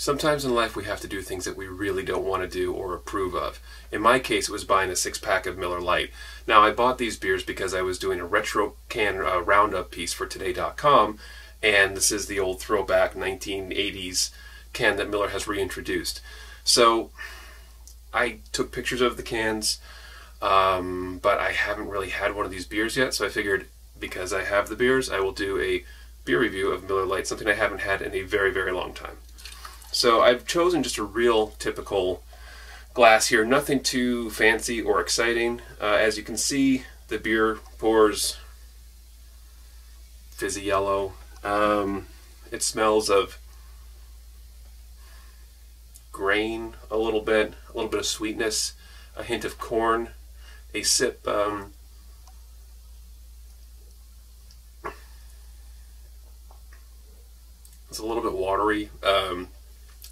Sometimes in life we have to do things that we really don't want to do or approve of. In my case, it was buying a 6-pack of Miller Lite. Now, I bought these beers because I was doing a retro can roundup piece for Today.com, and this is the old throwback 1980s can that Miller has reintroduced. So I took pictures of the cans, but I haven't really had one of these beers yet, so I figured because I have the beers, I will do a beer review of Miller Lite, something I haven't had in a very, very long time. So I've chosen just a real typical glass here, nothing too fancy or exciting. As you can see, the beer pours fizzy yellow. It smells of grain a little bit of sweetness, a hint of corn. A sip, it's a little bit watery.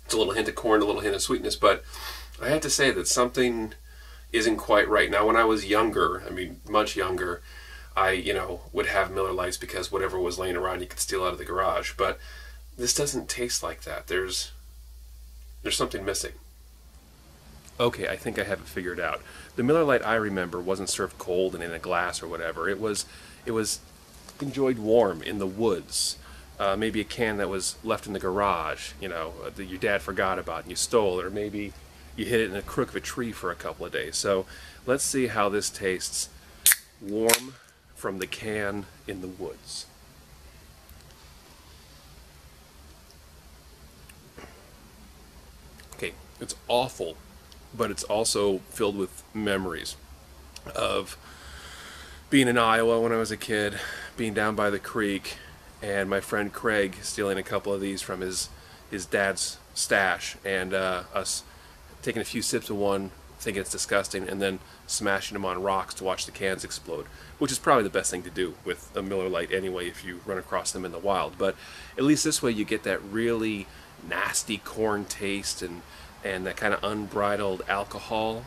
It's a little hint of corn, a little hint of sweetness, but I have to say that something isn't quite right. Now, when I was younger, I mean, much younger, I, would have Miller Lites because whatever was laying around you could steal out of the garage. But this doesn't taste like that. There's something missing. Okay, I think I have it figured out. The Miller Lite I remember wasn't served cold and in a glass or whatever. It was enjoyed warm in the woods. Maybe a can that was left in the garage, that your dad forgot about and you stole, or maybe you hid it in a crook of a tree for a couple of days. So let's see how this tastes warm from the can in the woods. Okay, it's awful, but it's also filled with memories of being in Iowa when I was a kid, being down by the creek, and my friend Craig stealing a couple of these from his dad's stash, and us taking a few sips of one, thinking it's disgusting, and then smashing them on rocks to watch the cans explode, which is probably the best thing to do with a Miller Lite anyway if you run across them in the wild. But at least this way you get that really nasty corn taste and that kind of unbridled alcohol,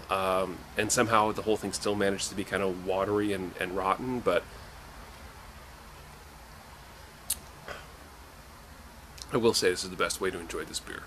and somehow the whole thing still manages to be kind of watery and rotten. But I will say this is the best way to enjoy this beer.